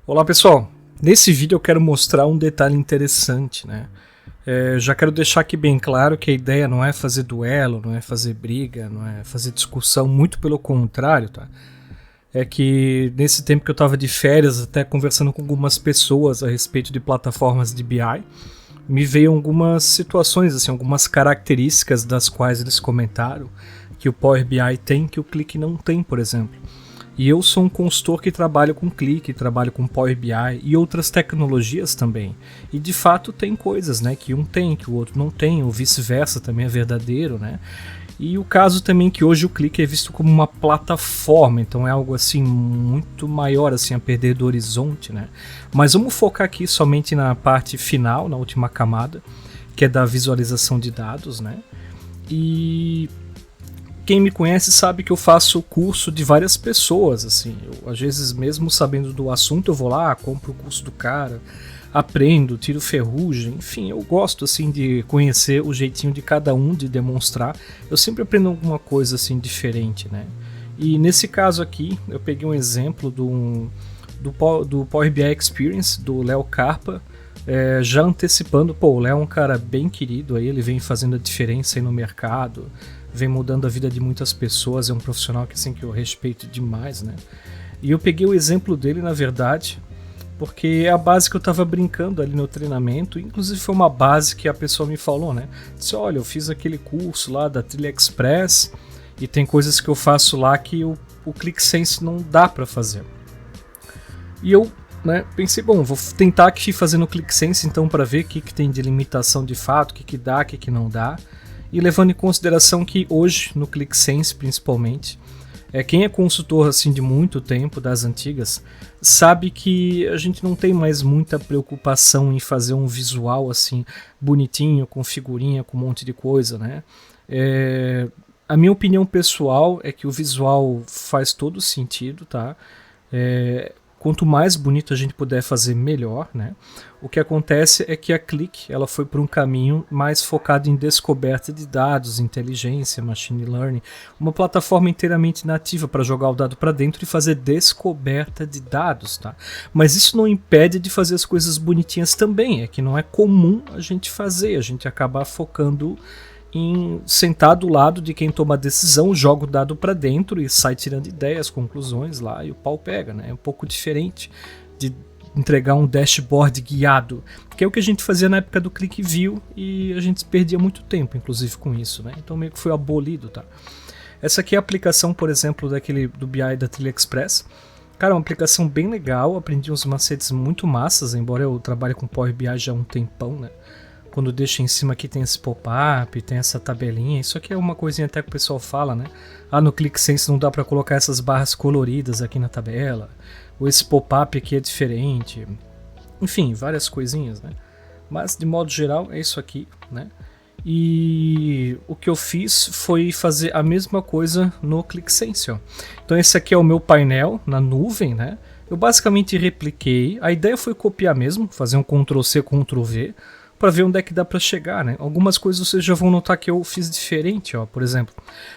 Olá pessoal, nesse vídeo eu quero mostrar um detalhe interessante, né? Já quero deixar aqui bem claro que a ideia não é fazer duelo, não é fazer briga, não é fazer discussão, muito pelo contrário, tá? É que nesse tempo que eu estava de férias, até conversando com algumas pessoas a respeito de plataformas de BI, me veio algumas situações, assim, algumas características das quais eles comentaram que o Power BI tem que o Qlik não tem, por exemplo. E eu sou um consultor que trabalha com Qlik, trabalho com Power BI e outras tecnologias também. E de fato tem coisas, né, que um tem, que o outro não tem, ou vice-versa também é verdadeiro, né? E o caso também que hoje o Qlik é visto como uma plataforma, então é algo assim muito maior assim a perder do horizonte, né? Mas vamos focar aqui somente na parte final, na última camada, que é da visualização de dados, né? E quem me conhece sabe que eu faço curso de várias pessoas, assim. Eu, às vezes, mesmo sabendo do assunto, eu vou lá, compro o curso do cara, aprendo, tiro ferrugem, enfim, eu gosto assim de conhecer o jeitinho de cada um, de demonstrar. Eu sempre aprendo alguma coisa assim diferente, né? E nesse caso aqui, eu peguei um exemplo do Power BI Experience, do Léo Carpa, já antecipando. Pô, o Léo é um cara bem querido, aí ele vem fazendo a diferença aí no mercado, vem mudando a vida de muitas pessoas, é um profissional que, assim, que eu respeito demais, né? E eu peguei o exemplo dele, na verdade, porque é a base que eu estava brincando ali no treinamento, inclusive foi uma base que a pessoa me falou, né? Disse, olha, eu fiz aquele curso lá da Trilha Express e tem coisas que eu faço lá que o Qlik Sense não dá para fazer. E eu, né, pensei, bom, vou tentar aqui fazer no Qlik Sense então para ver o que tem de limitação de fato, o que dá, o que não dá. E levando em consideração que hoje, no Qlik Sense principalmente, quem é consultor assim de muito tempo, das antigas, sabe que a gente não tem mais muita preocupação em fazer um visual assim bonitinho, com figurinha, com um monte de coisa, né? A minha opinião pessoal é que o visual faz todo sentido, tá? Quanto mais bonito a gente puder fazer, melhor, né? O que acontece é que a Qlik ela foi por um caminho mais focado em descoberta de dados, inteligência, machine learning, uma plataforma inteiramente nativa para jogar o dado para dentro e fazer descoberta de dados, tá? Mas isso não impede de fazer as coisas bonitinhas também, é que não é comum a gente fazer, a gente acaba focando em sentar do lado de quem toma a decisão, joga o dado para dentro e sai tirando ideias, conclusões lá e o pau pega, né? É um pouco diferente de entregar um dashboard guiado, que é o que a gente fazia na época do Qlik View e a gente perdia muito tempo, inclusive, com isso, né? Então meio que foi abolido, tá? Essa aqui é a aplicação, por exemplo, do BI da Trilha Express. Cara, é uma aplicação bem legal, aprendi uns macetes muito massas, embora eu trabalhe com Power BI já há um tempão, né? Quando deixa em cima aqui tem esse pop-up, tem essa tabelinha, isso aqui é uma coisinha até que o pessoal fala, né? Ah, no Qlik Sense não dá para colocar essas barras coloridas aqui na tabela, ou esse pop-up aqui é diferente, enfim, várias coisinhas, né? Mas de modo geral é isso aqui, né? E o que eu fiz foi fazer a mesma coisa no Qlik Sense, ó. Então esse aqui é o meu painel na nuvem, né? Eu basicamente repliquei, a ideia foi copiar mesmo, fazer um Ctrl+C, Ctrl+V, para ver onde é que dá para chegar, né? Algumas coisas vocês já vão notar que eu fiz diferente, ó. Por exemplo,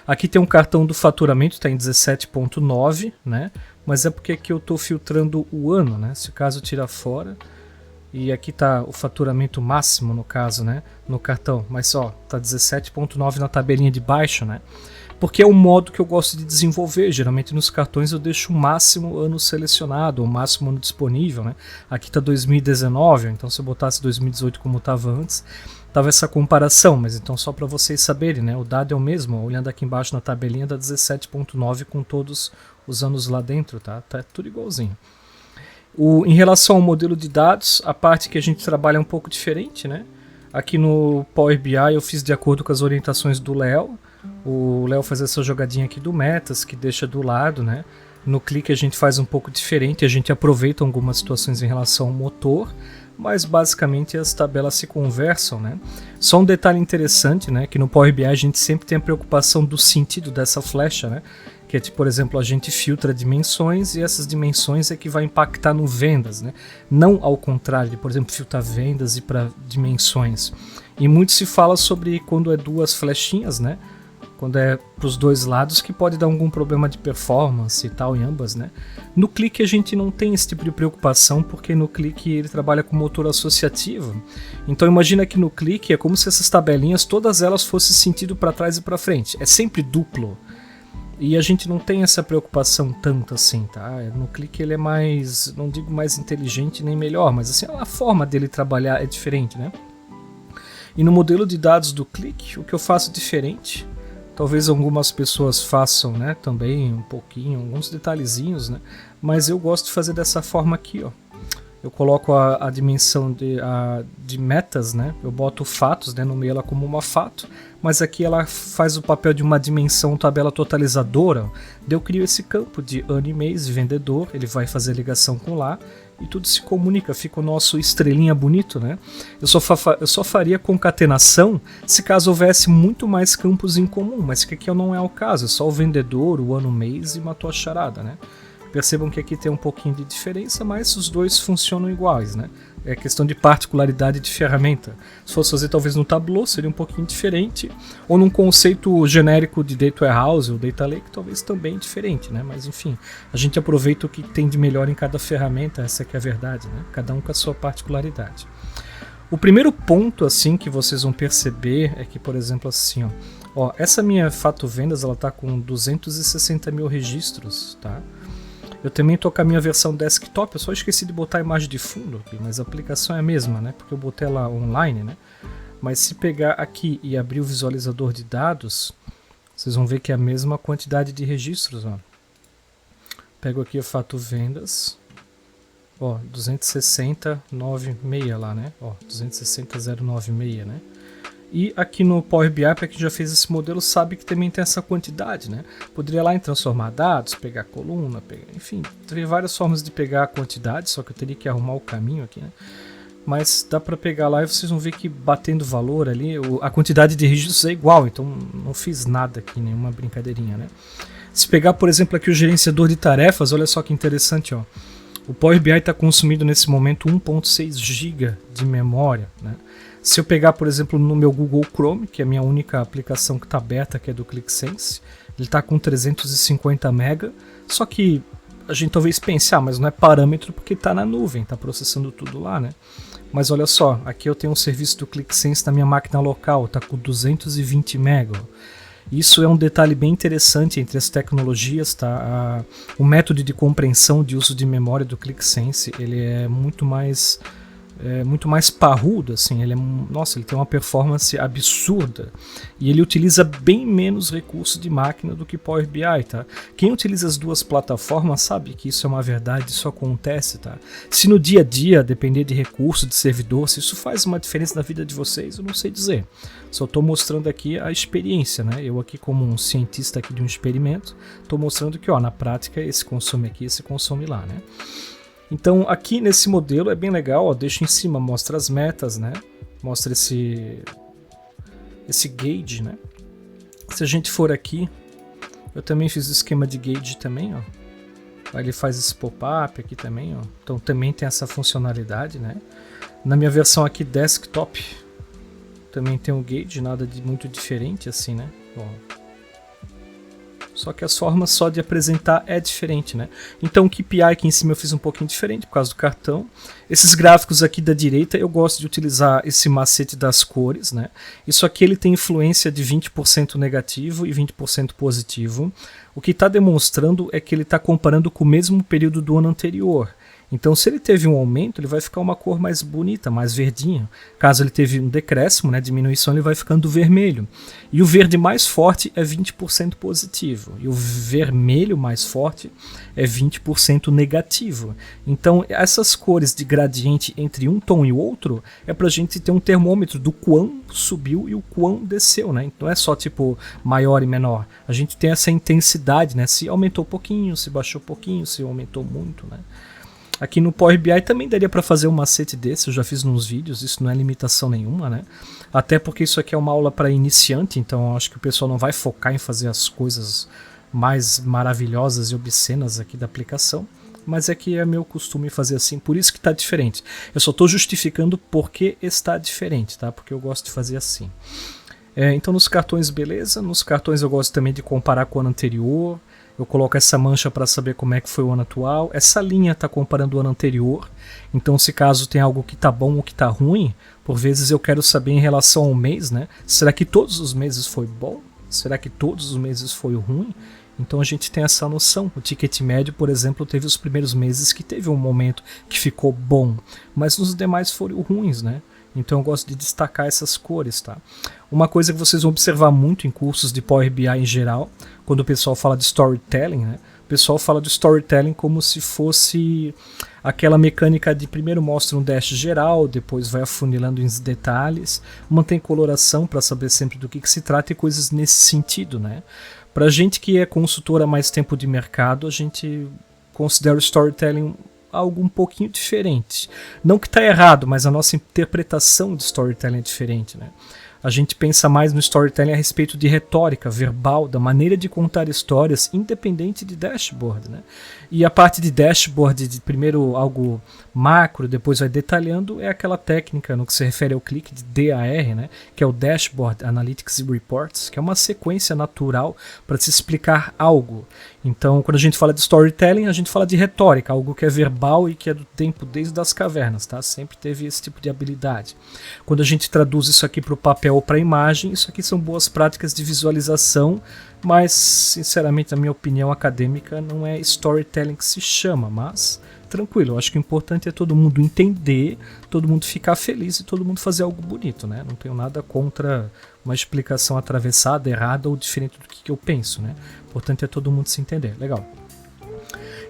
aqui tem um cartão do faturamento, está em 17.9, né? Mas é porque aqui eu estou filtrando o ano, né? Se o caso tirar fora, e aqui está o faturamento máximo no caso, né? No cartão, mas ó, tá 17.9 na tabelinha de baixo, né? Porque é o modo que eu gosto de desenvolver. Geralmente nos cartões eu deixo o máximo ano selecionado, o máximo ano disponível, né? Aqui está 2019, então se eu botasse 2018 como estava antes, tava essa comparação, mas então só para vocês saberem, né? O dado é o mesmo, ó, olhando aqui embaixo na tabelinha dá 17.9 com todos os anos lá dentro, tá? Tá tudo igualzinho. Em relação ao modelo de dados, a parte que a gente trabalha é um pouco diferente, né? Aqui no Power BI eu fiz de acordo com as orientações do Léo. O Léo faz essa jogadinha aqui do Metas, que deixa do lado, né? No Qlik a gente faz um pouco diferente, a gente aproveita algumas situações em relação ao motor, mas basicamente as tabelas se conversam, né? Só um detalhe interessante, né? Que no Power BI a gente sempre tem a preocupação do sentido dessa flecha, né? Que é, tipo, por exemplo, a gente filtra dimensões e essas dimensões é que vai impactar no vendas, né? Não ao contrário de, por exemplo, filtrar vendas e para dimensões. E muito se fala sobre quando é duas flechinhas, né? quando é para os dois lados, que pode dar algum problema de performance e tal em ambas, né? No Click a gente não tem esse tipo de preocupação, porque no Click ele trabalha com motor associativo. Então imagina que no Click é como se essas tabelinhas, todas elas fossem sentido para trás e para frente. É sempre duplo. E a gente não tem essa preocupação tanto assim, tá? No Click ele é mais, não digo mais inteligente nem melhor, mas assim, a forma dele trabalhar é diferente, né? E no modelo de dados do Click, o que eu faço diferente, talvez algumas pessoas façam, né, também um pouquinho, alguns detalhezinhos, né? Mas eu gosto de fazer dessa forma aqui, ó. Eu coloco a dimensão de metas, né? Eu boto fatos, né? Nomeio ela como uma fato, mas aqui ela faz o papel de uma dimensão tabela totalizadora. Daí eu crio esse campo de ano e mês, vendedor, ele vai fazer ligação com lá e tudo se comunica, fica o nosso estrelinha bonito, né? Eu só faria concatenação se caso houvesse muito mais campos em comum, mas que aqui não é o caso, é só o vendedor, o ano, o mês e matou a charada, né? Percebam que aqui tem um pouquinho de diferença, mas os dois funcionam iguais, né? É questão de particularidade de ferramenta. Se fosse fazer talvez no Tableau, seria um pouquinho diferente, ou num conceito genérico de Data Warehouse ou Data Lake, talvez também diferente, né? Mas enfim, a gente aproveita o que tem de melhor em cada ferramenta, essa que é a verdade, né? Cada um com a sua particularidade. O primeiro ponto, assim, que vocês vão perceber é que, por exemplo, assim, ó, essa minha Fato Vendas, ela tá com 260 mil registros, tá? Eu também tô com a minha versão desktop, eu só esqueci de botar a imagem de fundo, mas a aplicação é a mesma, né? Porque eu botei ela online, né? Mas se pegar aqui e abrir o visualizador de dados, vocês vão ver que é a mesma quantidade de registros, ó. Pego aqui a Fato Vendas, ó, 260,96 lá, né? Ó, 260,096, né? E aqui no Power BI, para quem já fez esse modelo, sabe que também tem essa quantidade, né? Poderia lá em transformar dados, pegar coluna, enfim, tem várias formas de pegar a quantidade, só que eu teria que arrumar o caminho aqui, né? Mas dá para pegar lá e vocês vão ver que batendo valor ali, a quantidade de registros é igual, então não fiz nada aqui, nenhuma brincadeirinha, né? Se pegar, por exemplo, aqui o gerenciador de tarefas, olha só que interessante, ó. O Power BI está consumindo nesse momento 1.6 GB de memória, né? Se eu pegar, por exemplo, no meu Google Chrome, que é a minha única aplicação que está aberta, que é do ClickSense, ele está com 350 MB, só que a gente talvez pense, mas não é parâmetro porque está na nuvem, está processando tudo lá, né? Mas olha só, aqui eu tenho um serviço do ClickSense na minha máquina local, está com 220 MB. Isso é um detalhe bem interessante entre as tecnologias, tá? O método de compreensão de uso de memória do ClickSense, ele é muito mais parrudo, assim, ele tem uma performance absurda e ele utiliza bem menos recursos de máquina do que Power BI, tá? Quem utiliza as duas plataformas sabe que isso é uma verdade, isso acontece, tá? Se no dia a dia depender de recurso, de servidor, se isso faz uma diferença na vida de vocês, eu não sei dizer. Só estou mostrando aqui a experiência, né? Eu aqui como um cientista aqui de um experimento, estou mostrando que, ó, na prática esse consome aqui, esse consome lá, né? Então aqui nesse modelo é bem legal, ó, deixa em cima, mostra as metas, né? Mostra esse gauge, né? Se a gente for aqui, eu também fiz o esquema de gauge também, ó. Aí ele faz esse pop-up aqui também, ó. Então também tem essa funcionalidade, né? Na minha versão aqui desktop também tem o gauge, nada de muito diferente assim, né? Ó. Só que as formas só de apresentar é diferente, né? Então o KPI aqui em cima eu fiz um pouquinho diferente por causa do cartão. Esses gráficos aqui da direita eu gosto de utilizar esse macete das cores, né? Isso aqui ele tem influência de 20% negativo e 20% positivo. O que está demonstrando é que ele está comparando com o mesmo período do ano anterior. Então se ele teve um aumento, ele vai ficar uma cor mais bonita, mais verdinha. Caso ele teve um decréscimo, né, diminuição, ele vai ficando vermelho. E o verde mais forte é 20% positivo. E o vermelho mais forte é 20% negativo. Então essas cores de gradiente entre um tom e o outro é para a gente ter um termômetro do quão subiu e o quão desceu, né? Então é só tipo maior e menor. A gente tem essa intensidade, né? Se aumentou um pouquinho, se baixou um pouquinho, se aumentou muito, né? Aqui no Power BI também daria para fazer um macete desse, eu já fiz nos vídeos, isso não é limitação nenhuma, né? Até porque isso aqui é uma aula para iniciante, então eu acho que o pessoal não vai focar em fazer as coisas mais maravilhosas e obscenas aqui da aplicação, mas é que é meu costume fazer assim, por isso que está diferente. Eu só estou justificando porque está diferente, tá? Porque eu gosto de fazer assim. Então nos cartões beleza, nos cartões eu gosto também de comparar com o ano anterior, eu coloco essa mancha para saber como é que foi o ano atual, essa linha está comparando o ano anterior, então se caso tem algo que está bom ou que está ruim, por vezes eu quero saber em relação ao mês, né? Será que todos os meses foi bom? Será que todos os meses foi ruim? Então a gente tem essa noção. O ticket médio, por exemplo, teve os primeiros meses que teve um momento que ficou bom, mas nos demais foram ruins, né? Então eu gosto de destacar essas cores, tá? Uma coisa que vocês vão observar muito em cursos de Power BI em geral, quando o pessoal fala de storytelling, né? O pessoal fala de storytelling como se fosse aquela mecânica de primeiro mostra um dash geral, depois vai afunilando em detalhes, mantém coloração para saber sempre do que se trata e coisas nesse sentido, né? Pra gente que é consultor há mais tempo de mercado, a gente considera o storytelling algo um pouquinho diferente. Não que está errado, mas a nossa interpretação de storytelling é diferente, né? A gente pensa mais no storytelling a respeito de retórica verbal, da maneira de contar histórias, independente de dashboard, né? E a parte de dashboard, de primeiro algo macro, depois vai detalhando, é aquela técnica no que se refere ao clique de DAR, né? Que é o Dashboard Analytics Reports, que é uma sequência natural para se explicar algo. Então, quando a gente fala de storytelling, a gente fala de retórica, algo que é verbal e que é do tempo desde as cavernas, tá? Sempre teve esse tipo de habilidade. Quando a gente traduz isso aqui para o papel ou para a imagem, isso aqui são boas práticas de visualização, mas, sinceramente, na minha opinião acadêmica, não é storytelling que se chama, mas tranquilo, eu acho que o importante é todo mundo entender, todo mundo ficar feliz e todo mundo fazer algo bonito, né? Não tenho nada contra uma explicação atravessada, errada ou diferente do que eu penso, né? O importante é todo mundo se entender. Legal.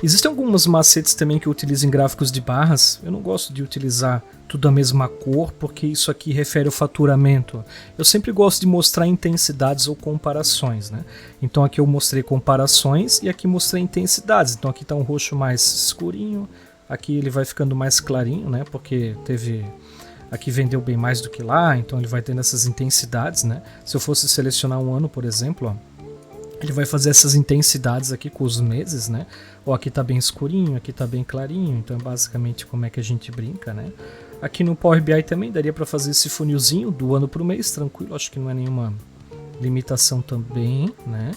Existem alguns macetes também que eu utilizo em gráficos de barras. Eu não gosto de utilizar tudo a mesma cor, porque isso aqui refere ao faturamento. Eu sempre gosto de mostrar intensidades ou comparações, né? Então aqui eu mostrei comparações e aqui mostrei intensidades. Então aqui está um roxo mais escurinho, aqui ele vai ficando mais clarinho, né? Porque teve... Aqui vendeu bem mais do que lá, então ele vai tendo essas intensidades, né? Se eu fosse selecionar um ano, por exemplo, ó, ele vai fazer essas intensidades aqui com os meses, né? Ó, aqui tá bem escurinho, aqui tá bem clarinho, então é basicamente como é que a gente brinca, né? Aqui no Power BI também daria para fazer esse funilzinho do ano para o mês, tranquilo, acho que não é nenhuma limitação também, né?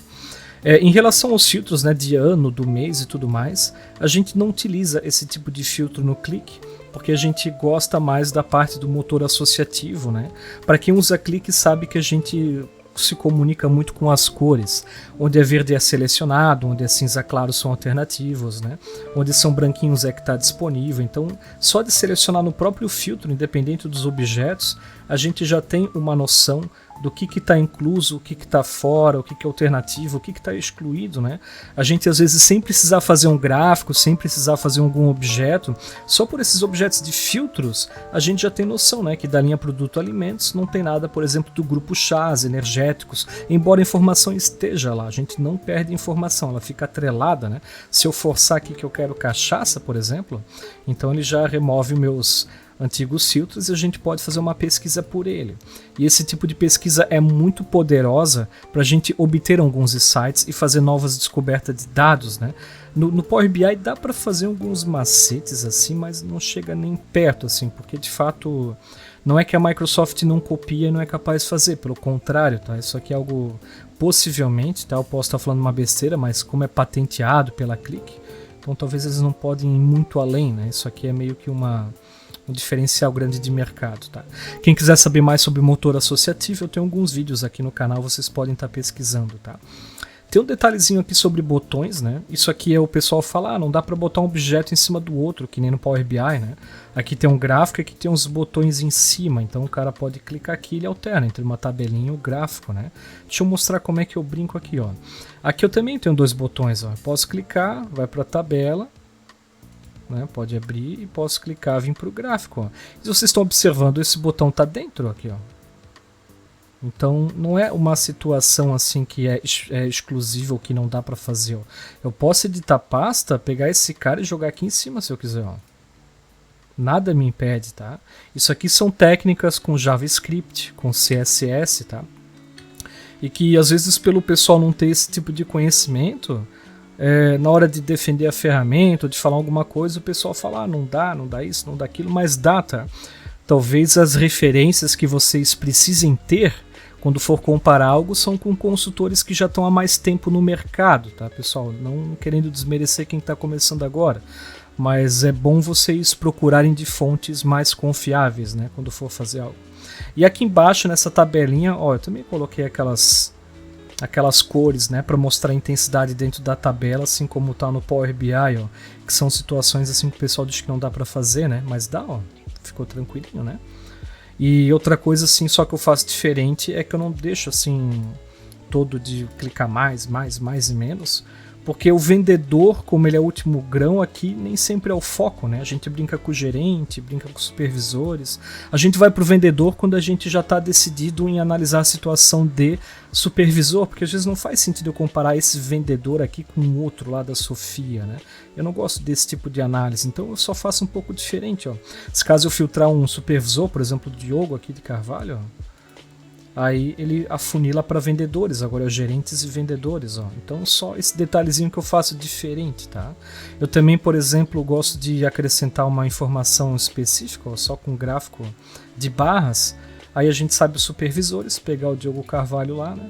Em relação aos filtros, né, de ano, do mês e tudo mais, a gente não utiliza esse tipo de filtro no clique, porque a gente gosta mais da parte do motor associativo, né? Para quem usa clique sabe que a gente se comunica muito com as cores, onde é verde é selecionado, onde é cinza claro são alternativos, né? Onde são branquinhos é que está disponível. Então, só de selecionar no próprio filtro, independente dos objetos, a gente já tem uma noção do que está incluso, o que está fora, o que é alternativo, o que está excluído, né? A gente às vezes sem precisar fazer um gráfico, sem precisar fazer algum objeto, só por esses objetos de filtros, a gente já tem noção, né? Que da linha produto alimentos não tem nada, por exemplo, do grupo chás, energéticos, embora a informação esteja lá, a gente não perde informação, ela fica atrelada, né? Se eu forçar aqui que eu quero cachaça, por exemplo, então ele já remove os meus antigos filtros e a gente pode fazer uma pesquisa por ele. E esse tipo de pesquisa é muito poderosa para a gente obter alguns insights e fazer novas descobertas de dados, né? No Power BI dá para fazer alguns macetes assim, mas não chega nem perto assim, porque de fato não é que a Microsoft não copia e não é capaz de fazer, pelo contrário, tá? Isso aqui é algo possivelmente, tá? Eu posso estar falando uma besteira, mas como é patenteado pela Click, então talvez eles não podem ir muito além, né? Isso aqui é meio que um diferencial grande de mercado, tá? Quem quiser saber mais sobre motor associativo, eu tenho alguns vídeos aqui no canal, vocês podem estar pesquisando, tá? Tem um detalhezinho aqui sobre botões, né? Isso aqui é o pessoal fala, não dá para botar um objeto em cima do outro, que nem no Power BI, né? Aqui tem um gráfico e aqui tem uns botões em cima, então o cara pode clicar aqui e ele alterna entre uma tabelinha e o gráfico, né? Deixa eu mostrar como é que eu brinco aqui, ó. Aqui eu também tenho dois botões, ó. Posso clicar, vai para a tabela, né? Pode abrir e posso clicar e vir para o gráfico, ó. Se vocês estão observando, esse botão está dentro aqui, ó. Então não é uma situação assim que é exclusiva ou que não dá para fazer, ó. Eu posso editar pasta, pegar esse cara e jogar aqui em cima se eu quiser, ó. Nada me impede, tá? Isso aqui são técnicas com JavaScript, com CSS, tá? E que às vezes pelo pessoal não ter esse tipo de conhecimento, na hora de defender a ferramenta ou de falar alguma coisa, o pessoal fala, não dá isso, não dá aquilo, mas dá, tá? Talvez as referências que vocês precisem ter quando for comparar algo, são com consultores que já estão há mais tempo no mercado, tá, pessoal? Não querendo desmerecer quem está começando agora, mas é bom vocês procurarem de fontes mais confiáveis, né, quando for fazer algo. E aqui embaixo, nessa tabelinha, ó, eu também coloquei aquelas cores, né, para mostrar a intensidade dentro da tabela, assim como tá no Power BI, ó, que são situações assim que o pessoal diz que não dá para fazer, né, mas dá, ó, ficou tranquilinho, né. E outra coisa assim, só que eu faço diferente, é que eu não deixo assim todo de clicar mais e menos, porque o vendedor, como ele é o último grão aqui, nem sempre é o foco, né? A gente brinca com o gerente, brinca com os supervisores. A gente vai pro vendedor quando a gente já está decidido em analisar a situação de supervisor, porque às vezes não faz sentido eu comparar esse vendedor aqui com o outro lá da Sofia, né? Eu não gosto desse tipo de análise, então eu só faço um pouco diferente, ó. Se caso eu filtrar um supervisor, por exemplo, o Diogo aqui de Carvalho, ó, aí ele afunila para vendedores, agora é gerentes e vendedores, ó. Então só esse detalhezinho que eu faço diferente, tá? Eu também, por exemplo, gosto de acrescentar uma informação específica, ó, só com gráfico de barras. Aí a gente sabe os supervisores, pegar o Diogo Carvalho lá, né?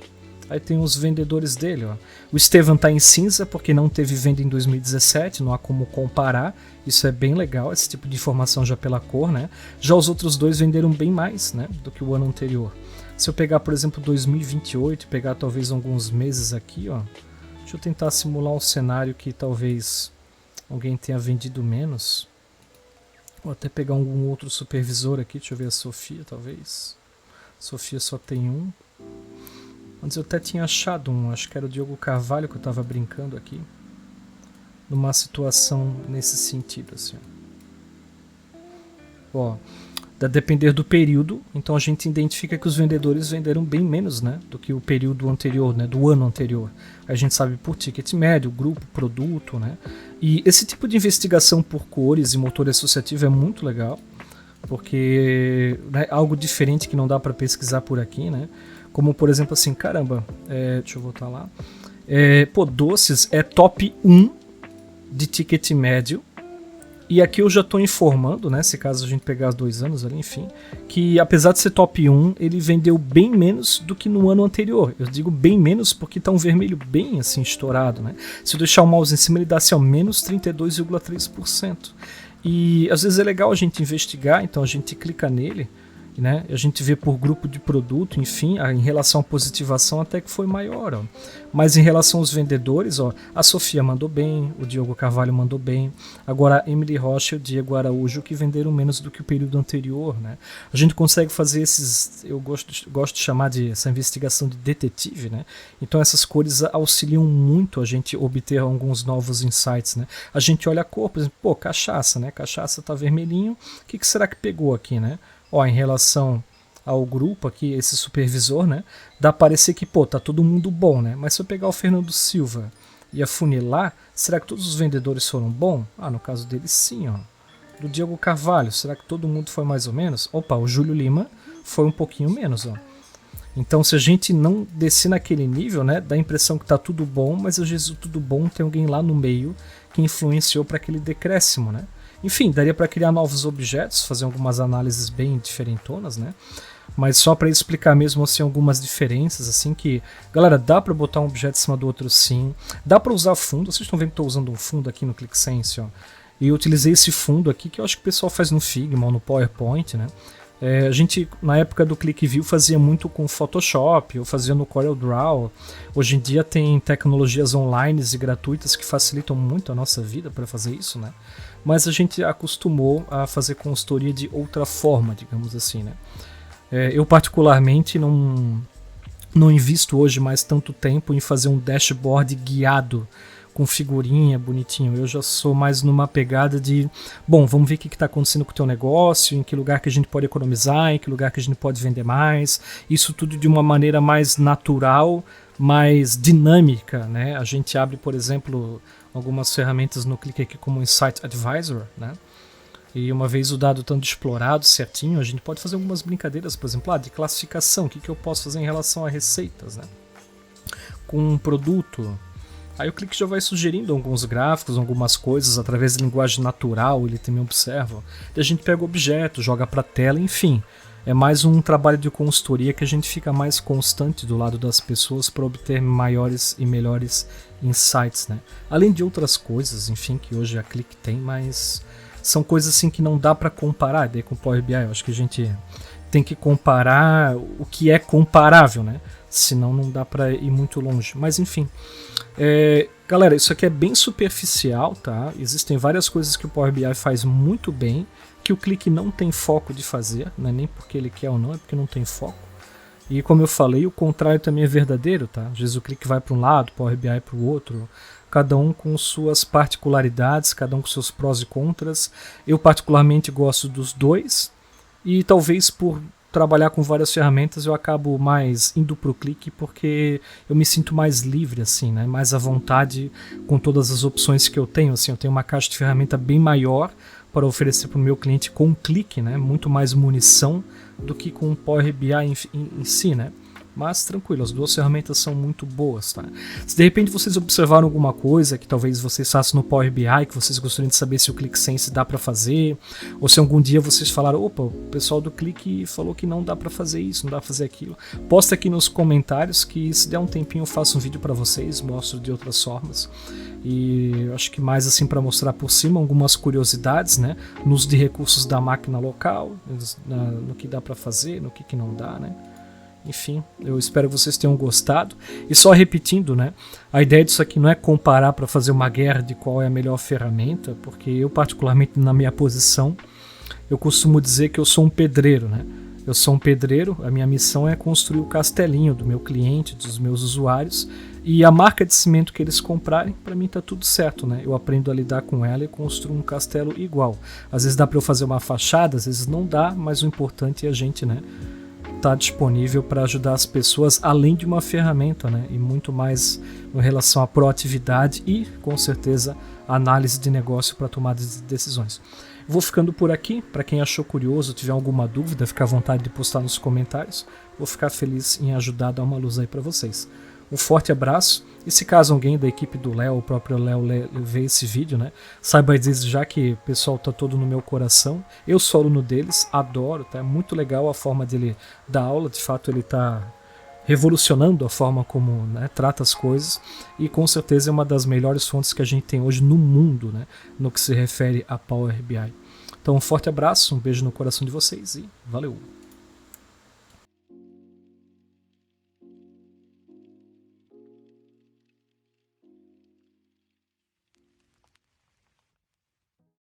Aí tem os vendedores dele, ó. O Estevam tá em cinza porque não teve venda em 2017, não há como comparar. Isso é bem legal, esse tipo de informação já pela cor, né? Já os outros dois venderam bem mais, né, do que o ano anterior. Se eu pegar, por exemplo, 2028 e pegar talvez alguns meses aqui, ó, deixa eu tentar simular um cenário que talvez alguém tenha vendido menos. Vou até pegar algum outro supervisor aqui, deixa eu ver a Sofia, talvez. Sofia só tem um. Antes eu até tinha achado um, acho que era o Diogo Carvalho que eu estava brincando aqui. Numa situação nesse sentido, assim. Ó, a depender do período, então a gente identifica que os vendedores venderam bem menos, né, do que o período anterior, né, do ano anterior. A gente sabe por ticket médio, grupo, produto, né, e esse tipo de investigação por cores e motor associativo é muito legal, porque é algo diferente que não dá para pesquisar por aqui, né, como por exemplo assim, caramba, deixa eu voltar lá, pô, doces é top 1 de ticket médio. E aqui eu já estou informando, né, se caso a gente pegar os 2 anos ali, enfim, que apesar de ser top 1, ele vendeu bem menos do que no ano anterior. Eu digo bem menos porque está um vermelho bem assim estourado, né? Se eu deixar o mouse em cima, ele dá assim, ó, menos 32,3%. E às vezes é legal a gente investigar, então a gente clica nele, né? A gente vê por grupo de produto, enfim, em relação à positivação até que foi maior, ó. Mas em relação aos vendedores, ó, a Sofia mandou bem, o Diogo Carvalho mandou bem, agora a Emily Rocha e o Diego Araújo que venderam menos do que o período anterior, né? A gente consegue fazer esses, eu gosto de chamar de essa investigação de detetive, né? Então essas cores auxiliam muito a gente obter alguns novos insights, né? A gente olha a cor, por exemplo, pô, cachaça, né? Cachaça tá vermelhinho, o que será que pegou aqui, né? Ó, em relação ao grupo aqui, esse supervisor, né, dá a parecer que, pô, tá todo mundo bom, né? Mas se eu pegar o Fernando Silva e afunilar, será que todos os vendedores foram bons? Ah, no caso dele, sim, ó. Do Diego Carvalho, será que todo mundo foi mais ou menos? Opa, o Júlio Lima foi um pouquinho menos, ó. Então, se a gente não descer naquele nível, né, dá a impressão que tá tudo bom, mas às vezes o tudo bom tem alguém lá no meio que influenciou para aquele decréscimo, né? Enfim, daria para criar novos objetos, fazer algumas análises bem diferentonas, né? Mas só para explicar mesmo assim algumas diferenças, assim que, galera, dá para botar um objeto em cima do outro sim, dá para usar fundo, vocês estão vendo que estou usando um fundo aqui no ClickSense, ó. E eu utilizei esse fundo aqui que eu acho que o pessoal faz no Figma ou no PowerPoint, né? A gente, na época do ClickView, fazia muito com Photoshop, ou fazia no CorelDRAW. Hoje em dia tem tecnologias online e gratuitas que facilitam muito a nossa vida para fazer isso, né? Mas a gente acostumou a fazer consultoria de outra forma, digamos assim, né? Eu particularmente não invisto hoje mais tanto tempo em fazer um dashboard guiado com figurinha, bonitinho. Eu já sou mais numa pegada de, bom, vamos ver o que está acontecendo com o teu negócio, em que lugar que a gente pode economizar, em que lugar que a gente pode vender mais. Isso tudo de uma maneira mais natural, mais dinâmica, né? A gente abre, por exemplo, algumas ferramentas no Click aqui como o Insight Advisor, né? E uma vez o dado estando explorado certinho, a gente pode fazer algumas brincadeiras, por exemplo, de classificação, o que eu posso fazer em relação a receitas, né? Com um produto. Aí o Click já vai sugerindo alguns gráficos, algumas coisas, através de linguagem natural, ele também observa. E a gente pega o objeto, joga para a tela, enfim. É mais um trabalho de consultoria que a gente fica mais constante do lado das pessoas para obter maiores e melhores insights, né? Além de outras coisas, enfim, que hoje a Qlik tem, mas são coisas assim que não dá para comparar daí com o Power BI. Eu acho que a gente tem que comparar o que é comparável, né? Senão não dá para ir muito longe. Mas enfim, galera, isso aqui é bem superficial, tá? Existem várias coisas que o Power BI faz muito bem, que o Qlik não tem foco de fazer, não é nem porque ele quer ou não, é porque não tem foco. E como eu falei, o contrário também é verdadeiro, tá? Às vezes o Qlik vai para um lado, o Power BI para o outro, cada um com suas particularidades, cada um com seus prós e contras. Eu particularmente gosto dos dois, e talvez por trabalhar com várias ferramentas eu acabo mais indo para o Qlik porque eu me sinto mais livre, assim, né? Mais à vontade com todas as opções que eu tenho. Assim, eu tenho uma caixa de ferramenta bem maior para oferecer para o meu cliente com um Qlik, né? Muito mais munição do que com o Power BI em si, né? Mas tranquilo, as duas ferramentas são muito boas, tá? Se de repente vocês observaram alguma coisa que talvez vocês façam no Power BI, que vocês gostariam de saber se o ClickSense dá para fazer, ou se algum dia vocês falaram, opa, o pessoal do Qlik falou que não dá para fazer isso, não dá para fazer aquilo, posta aqui nos comentários que se der um tempinho eu faço um vídeo para vocês, mostro de outras formas. E acho que mais assim para mostrar por cima algumas curiosidades, né, no uso de recursos da máquina local, no que dá para fazer, no que não dá, né. Enfim, eu espero que vocês tenham gostado. E só repetindo, né, a ideia disso aqui não é comparar para fazer uma guerra de qual é a melhor ferramenta, porque eu particularmente na minha posição, eu costumo dizer que eu sou um pedreiro, né. Eu sou um pedreiro, a minha missão é construir o castelinho do meu cliente, dos meus usuários, e a marca de cimento que eles comprarem, para mim tá tudo certo, né? Eu aprendo a lidar com ela e construo um castelo igual. Às vezes dá para eu fazer uma fachada, às vezes não dá, mas o importante é a gente, né, tá disponível para ajudar as pessoas, além de uma ferramenta, né? E muito mais em relação à proatividade e, com certeza, análise de negócio para tomada de decisões. Vou ficando por aqui. Para quem achou curioso, tiver alguma dúvida, fica à vontade de postar nos comentários. Vou ficar feliz em ajudar a dar uma luz aí para vocês. Um forte abraço, e se caso alguém da equipe do Léo, o próprio Léo, ver esse vídeo, né, saiba desde já que o pessoal tá todo no meu coração, eu sou aluno deles, adoro, tá, é muito legal a forma dele dar aula, de fato ele tá revolucionando a forma como, né, trata as coisas, e com certeza é uma das melhores fontes que a gente tem hoje no mundo, né, no que se refere a Power BI. Então um forte abraço, um beijo no coração de vocês e valeu!